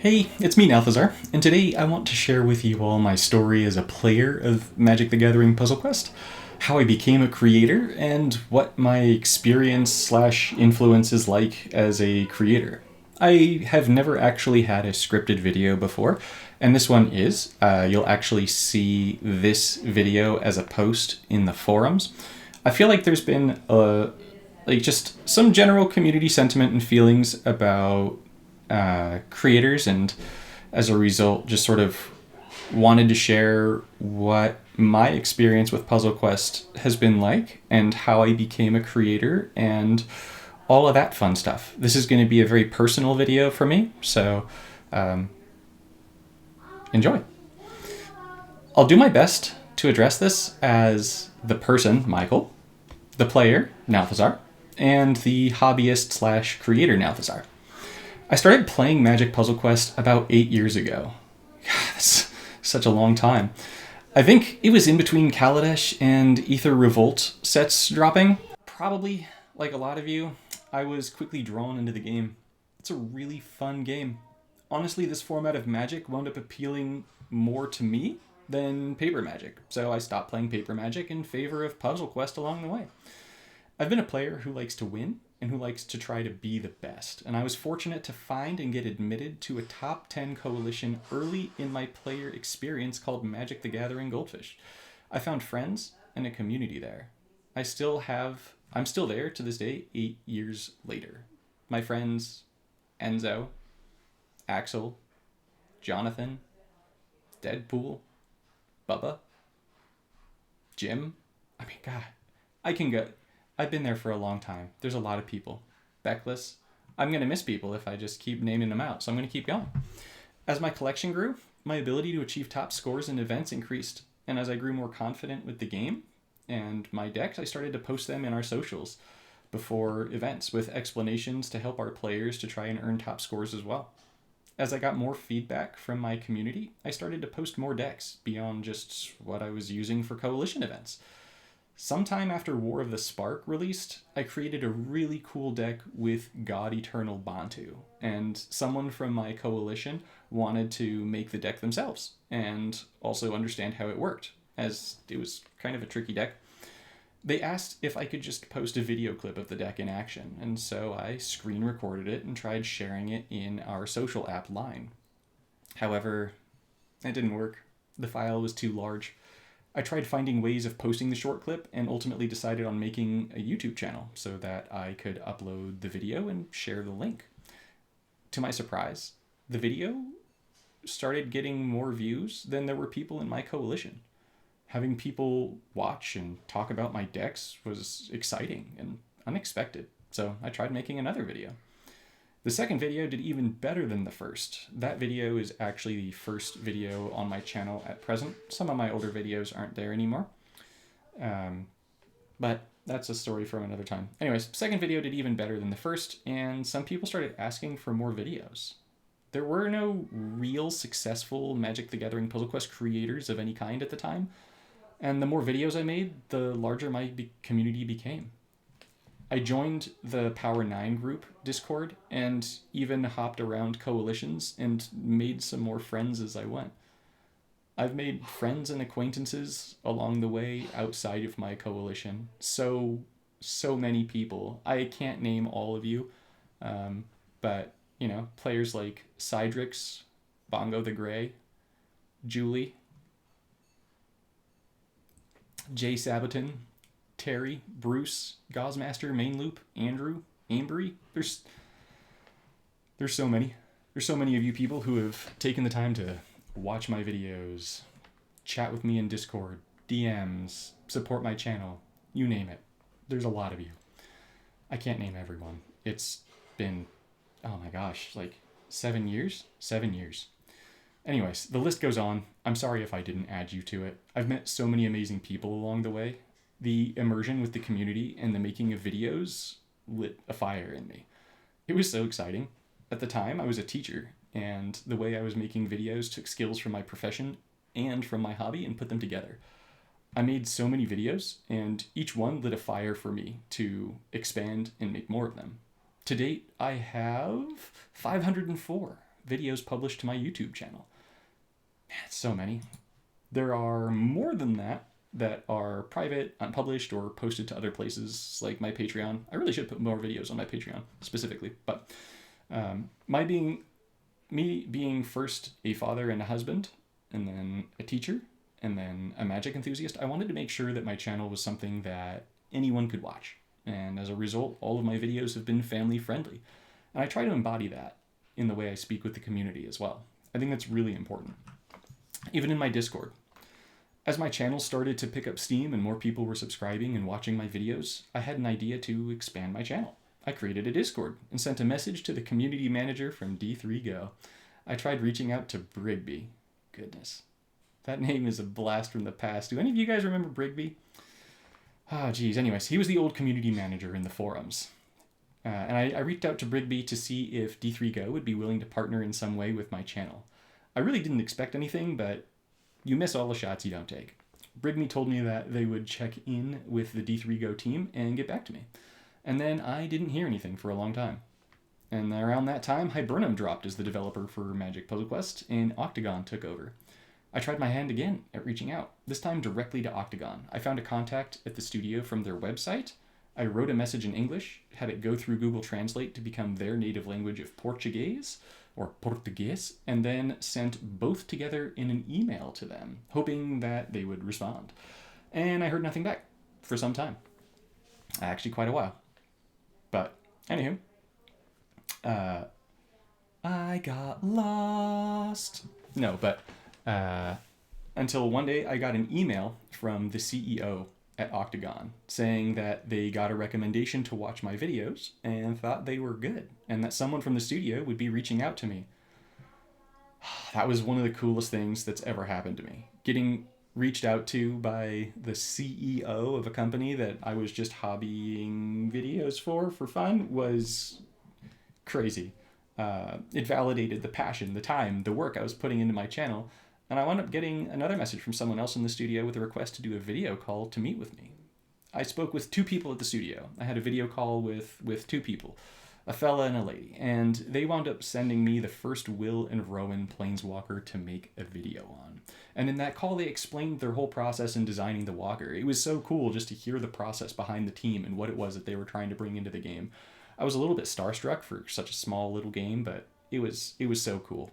Hey, it's me, Nalthazar, and today I want to share with you all my story as a player of Magic the Gathering Puzzle Quest, how I became a creator, and what my experience/influence is like as a creator. I have never actually had a scripted video before, and this one is. You'll actually see this video as a post in the forums. I feel like there's been just some general community sentiment and feelings about creators, and as a result, just sort of wanted to share what my experience with Puzzle Quest has been like and how I became a creator and all of that fun stuff. This is going to be a very personal video for me, so enjoy. I'll do my best to address this as the person, Michael, the player, Nalthazar, and the hobbyist/creator, Nalthazar. I started playing Magic Puzzle Quest about 8 years ago. God, that's such a long time. I think it was in between Kaladesh and Aether Revolt sets dropping. Probably, like a lot of you, I was quickly drawn into the game. It's a really fun game. Honestly, this format of Magic wound up appealing more to me than Paper Magic, so I stopped playing Paper Magic in favor of Puzzle Quest along the way. I've been a player who likes to win and who likes to try to be the best, and I was fortunate to find and get admitted to a top 10 coalition early in my player experience called Magic the Gathering Goldfish. I found friends and a community there. I'm still there to this day, 8 years later. My friends, Enzo, Axel, Jonathan, Deadpool, Bubba, Jim. I mean, God, I can go. I've been there for a long time. There's a lot of people. Beckless. I'm going to miss people if I just keep naming them out, so I'm going to keep going. As my collection grew, my ability to achieve top scores in events increased, and as I grew more confident with the game and my decks, I started to post them in our socials before events with explanations to help our players to try and earn top scores as well. As I got more feedback from my community, I started to post more decks beyond just what I was using for coalition events. Sometime after War of the Spark released, I created a really cool deck with God Eternal Bantu, and someone from my coalition wanted to make the deck themselves and also understand how it worked, as it was kind of a tricky deck. They asked if I could just post a video clip of the deck in action, and so I screen recorded it and tried sharing it in our social app Line. However, it didn't work. The file was too large. I tried finding ways of posting the short clip and ultimately decided on making a YouTube channel so that I could upload the video and share the link. To my surprise, the video started getting more views than there were people in my coalition. Having people watch and talk about my decks was exciting and unexpected, so I tried making another video. The second video did even better than the first. That video is actually the first video on my channel at present. Some of my older videos aren't there anymore. But that's a story from another time. Anyways, second video did even better than the first, and some people started asking for more videos. There were no real successful Magic the Gathering Puzzle Quest creators of any kind at the time, and the more videos I made, the larger my community became. I joined the Power 9 group Discord and even hopped around coalitions and made some more friends as I went. I've made friends and acquaintances along the way outside of my coalition. So many people. I can't name all of you, but, players like Cydrix, Bongo the Grey, Julie, Jay Sabaton, Terry, Bruce, Gaussmaster, Main Loop, Andrew, Ambery. There's so many. There's so many of you people who have taken the time to watch my videos, chat with me in Discord, DMs, support my channel, you name it. There's a lot of you. I can't name everyone. It's been, oh my gosh, like 7 years? 7 years. Anyways, the list goes on. I'm sorry if I didn't add you to it. I've met so many amazing people along the way. The immersion with the community and the making of videos lit a fire in me. It was so exciting. At the time, I was a teacher, and the way I was making videos took skills from my profession and from my hobby and put them together. I made so many videos, and each one lit a fire for me to expand and make more of them. To date, I have 504 videos published to my YouTube channel. Man, it's so many. There are more than that are private, unpublished, or posted to other places like my Patreon. I really should put more videos on my Patreon specifically, but me being first a father and a husband, and then a teacher, and then a magic enthusiast, I wanted to make sure that my channel was something that anyone could watch. And as a result, all of my videos have been family friendly. And I try to embody that in the way I speak with the community as well. I think that's really important. Even in my Discord. As my channel started to pick up steam and more people were subscribing and watching my videos, I had an idea to expand my channel. I created a Discord and sent a message to the community manager from D3Go. I tried reaching out to Brigby. Goodness. That name is a blast from the past. Do any of you guys remember Brigby? Oh, geez. Anyways, he was the old community manager in the forums. And I reached out to Brigby to see if D3Go would be willing to partner in some way with my channel. I really didn't expect anything, but you miss all the shots you don't take. Brigby told me that they would check in with the D3Go team and get back to me. And then I didn't hear anything for a long time. And around that time, Hibernum dropped as the developer for Magic Puzzle Quest, and Octagon took over. I tried my hand again at reaching out, this time directly to Octagon. I found a contact at the studio from their website. I wrote a message in English, had it go through Google Translate to become their native language of Portuguese, and then sent both together in an email to them, hoping that they would respond. And I heard nothing back for some time. Actually, quite a while. But, anywho, I got lost. No, but until one day I got an email from the CEO at Octagon saying that they got a recommendation to watch my videos and thought they were good, and that someone from the studio would be reaching out to me. That was one of the coolest things that's ever happened to me. Getting reached out to by the CEO of a company that I was just hobbying videos for fun was crazy. It validated the passion, the time, the work I was putting into my channel. And I wound up getting another message from someone else in the studio with a request to do a video call to meet with me. I spoke with 2 people at the studio. I had a video call with 2 people, a fella and a lady, and they wound up sending me the first Will and Rowan Planeswalker to make a video on. And in that call, they explained their whole process in designing the walker. It was so cool just to hear the process behind the team and what it was that they were trying to bring into the game. I was a little bit starstruck for such a small little game, but it was so cool.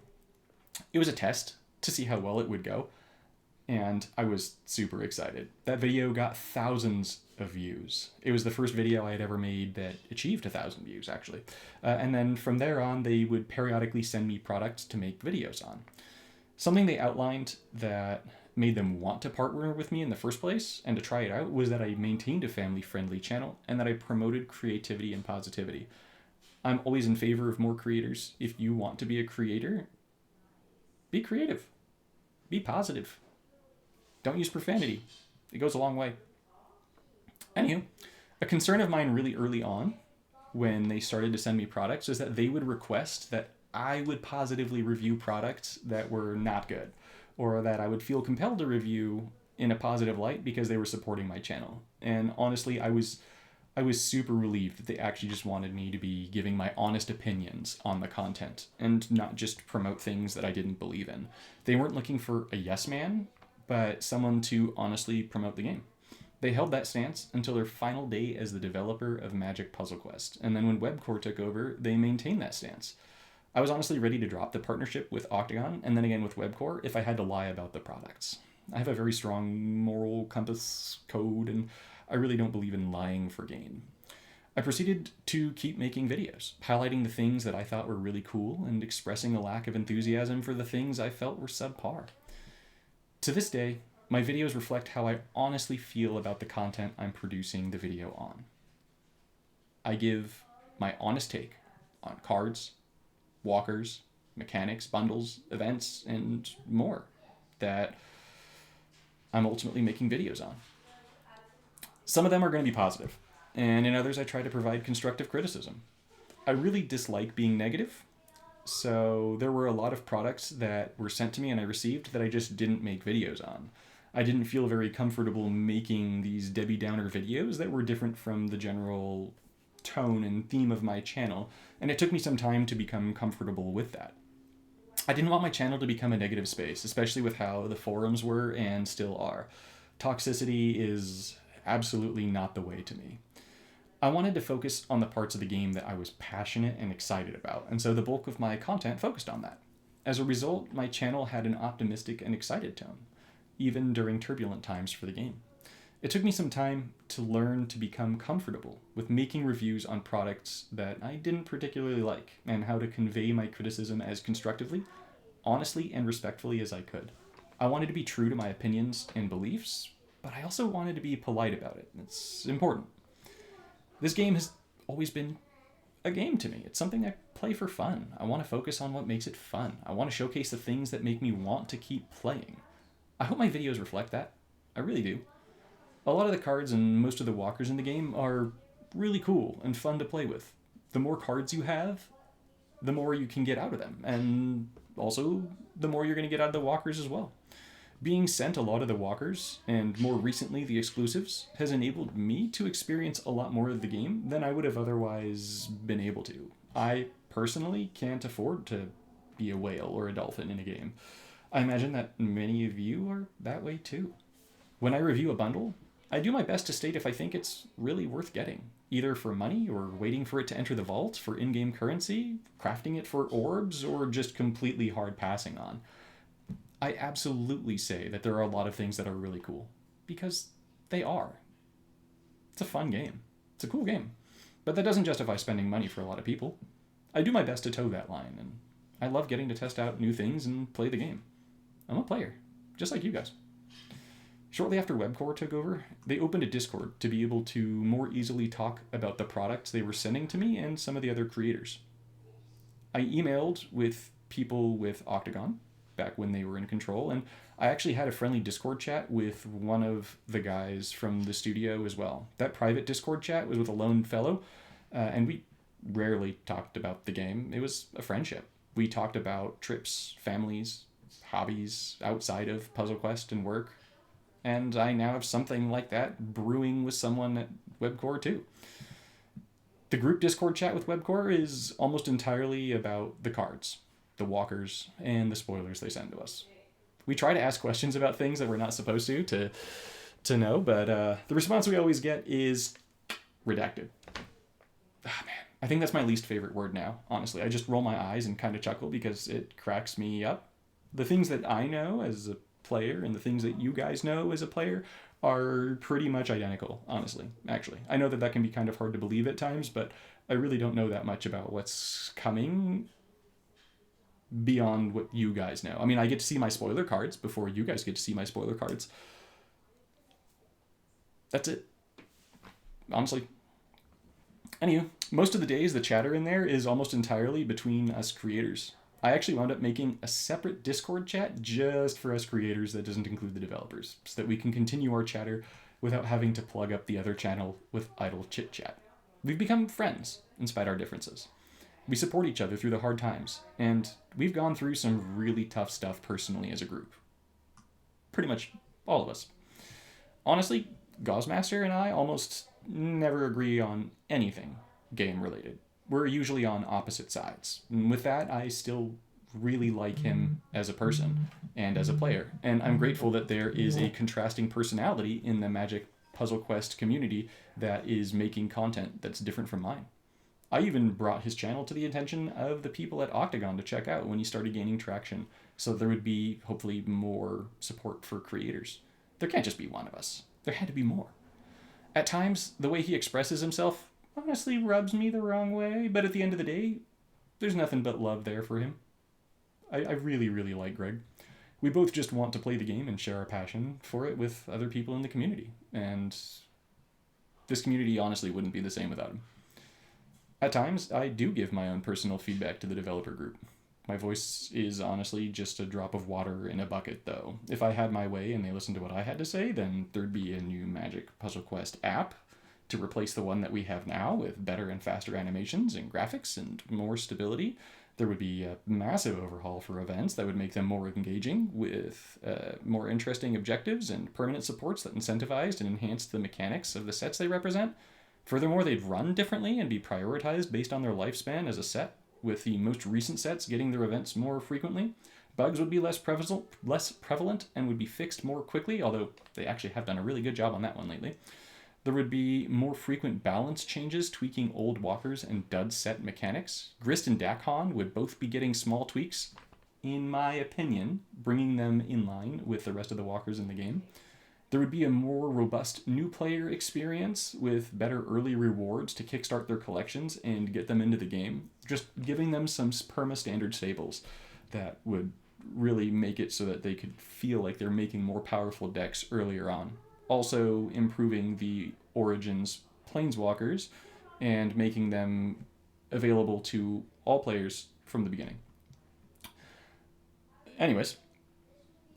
It was a test to see how well it would go, and I was super excited. That video got thousands of views. It was the first video I had ever made that achieved 1,000 views, actually. And then from there on, they would periodically send me products to make videos on. Something they outlined that made them want to partner with me in the first place and to try it out was that I maintained a family-friendly channel and that I promoted creativity and positivity. I'm always in favor of more creators. If you want to be a creator, be creative. Be positive. Don't use profanity. It goes a long way. Anywho, a concern of mine really early on when they started to send me products is that they would request that I would positively review products that were not good, or that I would feel compelled to review in a positive light because they were supporting my channel. And honestly, I was super relieved that they actually just wanted me to be giving my honest opinions on the content and not just promote things that I didn't believe in. They weren't looking for a yes man, but someone to honestly promote the game. They held that stance until their final day as the developer of Magic Puzzle Quest, and then when Webcore took over, they maintained that stance. I was honestly ready to drop the partnership with Octagon and then again with Webcore if I had to lie about the products. I have a very strong moral compass code, and I really don't believe in lying for gain. I proceeded to keep making videos, highlighting the things that I thought were really cool and expressing a lack of enthusiasm for the things I felt were subpar. To this day, my videos reflect how I honestly feel about the content I'm producing the video on. I give my honest take on cards, walkers, mechanics, bundles, events, and more that I'm ultimately making videos on. Some of them are going to be positive, and in others I try to provide constructive criticism. I really dislike being negative, so there were a lot of products that were sent to me and I received that I just didn't make videos on. I didn't feel very comfortable making these Debbie Downer videos that were different from the general tone and theme of my channel, and it took me some time to become comfortable with that. I didn't want my channel to become a negative space, especially with how the forums were and still are. Toxicity is absolutely not the way to me. I wanted to focus on the parts of the game that I was passionate and excited about, and so the bulk of my content focused on that. As a result, my channel had an optimistic and excited tone, even during turbulent times for the game. It took me some time to learn to become comfortable with making reviews on products that I didn't particularly like, and how to convey my criticism as constructively, honestly, and respectfully as I could. I wanted to be true to my opinions and beliefs, but I also wanted to be polite about it. It's important. This game has always been a game to me. It's something I play for fun. I want to focus on what makes it fun. I want to showcase the things that make me want to keep playing. I hope my videos reflect that. I really do. A lot of the cards and most of the walkers in the game are really cool and fun to play with. The more cards you have, the more you can get out of them, and also the more you're going to get out of the walkers as well. Being sent a lot of the walkers, and more recently the exclusives, has enabled me to experience a lot more of the game than I would have otherwise been able to. I personally can't afford to be a whale or a dolphin in a game. I imagine that many of you are that way too. When I review a bundle, I do my best to state if I think it's really worth getting, either for money or waiting for it to enter the vault for in-game currency, crafting it for orbs, or just completely hard passing on. I absolutely say that there are a lot of things that are really cool, because they are. It's a fun game. It's a cool game. But that doesn't justify spending money for a lot of people. I do my best to toe that line, and I love getting to test out new things and play the game. I'm a player, just like you guys. Shortly after Webcore took over, they opened a Discord to be able to more easily talk about the products they were sending to me and some of the other creators. I emailed with people with Octagon, back when they were in control, and I actually had a friendly Discord chat with one of the guys from the studio as well. That private Discord chat was with a lone fellow, and we rarely talked about the game. It was a friendship. We talked about trips, families, hobbies outside of Puzzle Quest and work, and I now have something like that brewing with someone at Webcore too. The group Discord chat with Webcore is almost entirely about the cards, the walkers, and the spoilers they send to us. We try to ask questions about things that we're not supposed to know, but the response we always get is redacted. Ah, man, I think that's my least favorite word now, honestly. I just roll my eyes and kind of chuckle because it cracks me up. The things that I know as a player and the things that you guys know as a player are pretty much identical, honestly, actually. I know that that can be kind of hard to believe at times, but I really don't know that much about what's coming beyond what you guys know. I mean, I get to see my spoiler cards before you guys get to see my spoiler cards. That's it. Honestly. Anywho, most of the days the chatter in there is almost entirely between us creators. I actually wound up making a separate Discord chat just for us creators that doesn't include the developers, so that we can continue our chatter without having to plug up the other channel with idle chit-chat. We've become friends, despite our differences. We support each other through the hard times, and we've gone through some really tough stuff personally as a group. Pretty much all of us. Honestly, Gaussmaster and I almost never agree on anything game-related. We're usually on opposite sides. And with that, I still really like him as a person and as a player. And I'm grateful that there is a contrasting personality in the Magic Puzzle Quest community that is making content that's different from mine. I even brought his channel to the attention of the people at Octagon to check out when he started gaining traction, so there would be, hopefully, more support for creators. There can't just be one of us. There had to be more. At times, the way he expresses himself honestly rubs me the wrong way, but at the end of the day, there's nothing but love there for him. I really, really like Greg. We both just want to play the game and share our passion for it with other people in the community, and this community honestly wouldn't be the same without him. At times, I do give my own personal feedback to the developer group. My voice is honestly just a drop of water in a bucket, though. If I had my way and they listened to what I had to say, then there'd be a new Magic Puzzle Quest app to replace the one that we have now with better and faster animations and graphics and more stability. There would be a massive overhaul for events that would make them more engaging with more interesting objectives and permanent supports that incentivized and enhanced the mechanics of the sets they represent. Furthermore, they'd run differently and be prioritized based on their lifespan as a set. with the most recent sets getting their events more frequently. Bugs would be less prevalent and would be fixed more quickly, although they actually have done a really good job on that one lately. There would be more frequent balance changes, tweaking old walkers and dud set mechanics. Grist and Dakhon would both be getting small tweaks, in my opinion, bringing them in line with the rest of the walkers in the game. There would be a more robust new player experience with better early rewards to kickstart their collections and get them into the game, just giving them some perma-standard stables that would really make it so that they could feel like they're making more powerful decks earlier on. Also improving the Origins Planeswalkers and making them available to all players from the beginning. Anyways,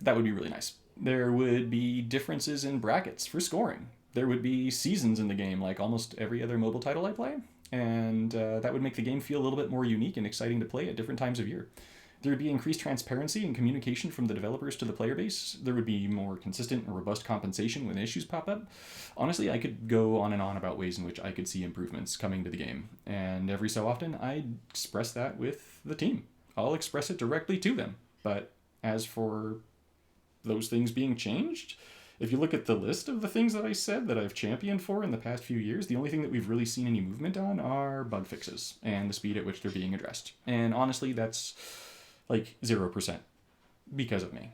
that would be really nice. There would be differences in brackets for scoring. There would be seasons in the game, like almost every other mobile title I play, and that would make the game feel a little bit more unique and exciting to play at different times of year. There would be increased transparency and communication from the developers to the player base. There would be more consistent and robust compensation when issues pop up. Honestly, I could go on and on about ways in which I could see improvements coming to the game, and every so often I express that with the team. I'll express it directly to them, but as for those things being changed, if you look at the list of the things that I said that I've championed for in the past few years, the only thing that we've really seen any movement on are bug fixes and the speed at which they're being addressed. And honestly, that's like 0% because of me,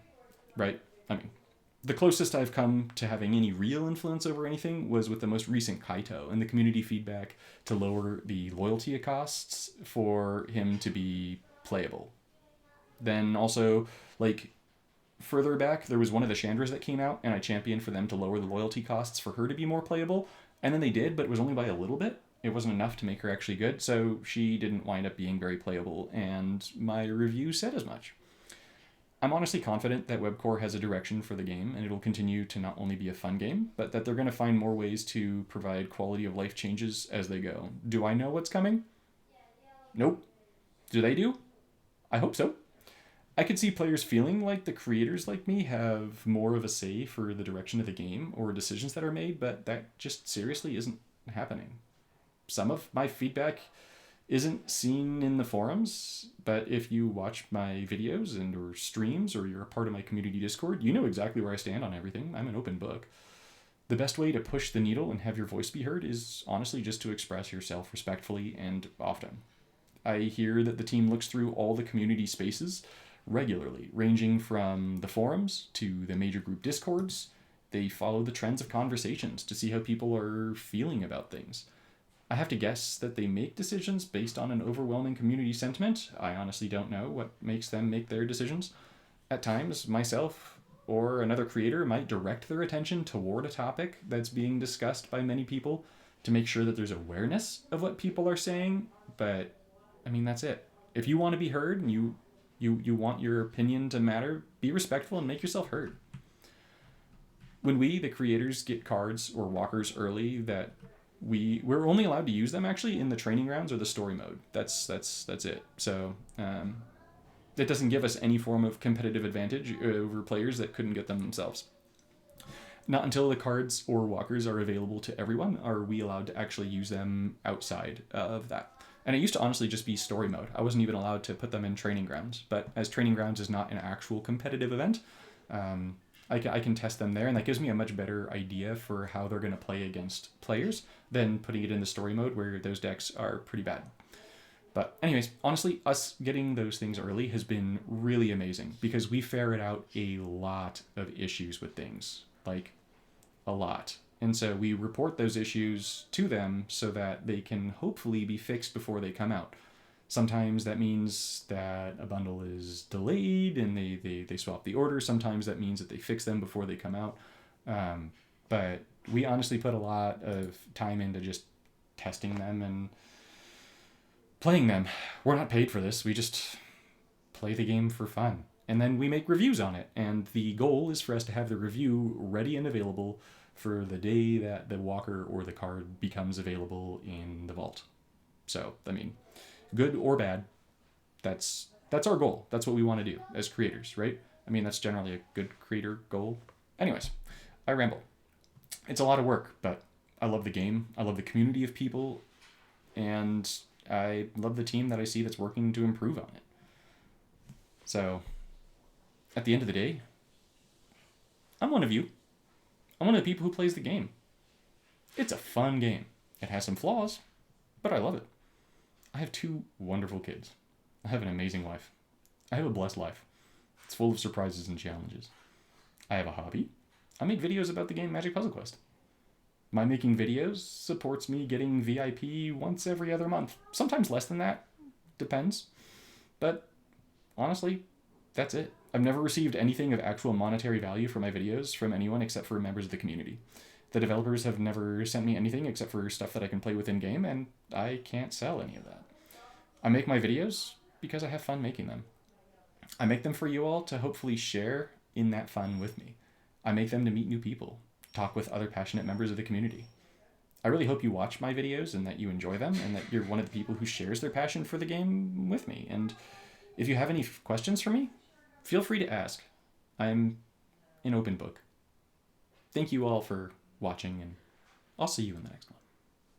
right? I mean, the closest I've come to having any real influence over anything was with the most recent Kaito and the community feedback to lower the loyalty costs for him to be playable. Then also, like, further back, there was one of the Chandras that came out, and I championed for them to lower the loyalty costs for her to be more playable. And then they did, but it was only by a little bit. It wasn't enough to make her actually good, so she didn't wind up being very playable, and my review said as much. I'm honestly confident that Webcore has a direction for the game, and it'll continue to not only be a fun game, but that they're going to find more ways to provide quality of life changes as they go. Do I know what's coming? Nope. Do they do? I hope so. I could see players feeling like the creators like me have more of a say for the direction of the game or decisions that are made, but that just seriously isn't happening. Some of my feedback isn't seen in the forums, but if you watch my videos and or streams or you're a part of my community Discord, you know exactly where I stand on everything. I'm an open book. The best way to push the needle and have your voice be heard is honestly just to express yourself respectfully and often. I hear that the team looks through all the community spaces regularly, ranging from the forums to the major group Discords. They follow the trends of conversations to see how people are feeling about things. I have to guess that they make decisions based on an overwhelming community sentiment. I honestly don't know what makes them make their decisions. At times, myself or another creator might direct their attention toward a topic that's being discussed by many people to make sure that there's awareness of what people are saying, but I mean, that's it. If you want to be heard and you want your opinion to matter, be respectful and make yourself heard. When we, the creators, get cards or walkers early that we're only allowed to use them actually in the training grounds or the story mode. That's it. So it doesn't give us any form of competitive advantage over players that couldn't get them themselves. Not until the cards or walkers are available to everyone are we allowed to actually use them outside of that. And it used to honestly just be story mode. I wasn't even allowed to put them in training grounds. But as training grounds is not an actual competitive event, I can test them there, and that gives me a much better idea for how they're going to play against players than putting it in the story mode where those decks are pretty bad. But anyways, honestly, us getting those things early has been really amazing because we ferret out a lot of issues with things, like a lot. And so we report those issues to them so that they can hopefully be fixed before they come out. Sometimes that means that a bundle is delayed and they swap the order. Sometimes that means that they fix them before they come out. But we honestly put a lot of time into just testing them and playing them. We're not paid for this. We just play the game for fun. And then we make reviews on it. And the goal is for us to have the review ready and available for the day that the walker or the card becomes available in the vault. So, I mean, good or bad, that's our goal. That's what we want to do as creators, right? I mean, that's generally a good creator goal. Anyways, I ramble. It's a lot of work, but I love the game. I love the community of people. And I love the team that I see that's working to improve on it. So, at the end of the day, I'm one of you. I'm one of the people who plays the game. It's a fun game. It has some flaws, but I love it. I have 2 wonderful kids. I have an amazing wife. I have a blessed life. It's full of surprises and challenges. I have a hobby. I make videos about the game Magic Puzzle Quest. My making videos supports me getting VIP once every other month. Sometimes less than that. Depends. But honestly, that's it. I've never received anything of actual monetary value for my videos from anyone except for members of the community. The developers have never sent me anything except for stuff that I can play with in-game, and I can't sell any of that. I make my videos because I have fun making them. I make them for you all to hopefully share in that fun with me. I make them to meet new people, talk with other passionate members of the community. I really hope you watch my videos and that you enjoy them and that you're one of the people who shares their passion for the game with me. And if you have any questions for me, feel free to ask. I'm an open book. Thank you all for watching, and I'll see you in the next one.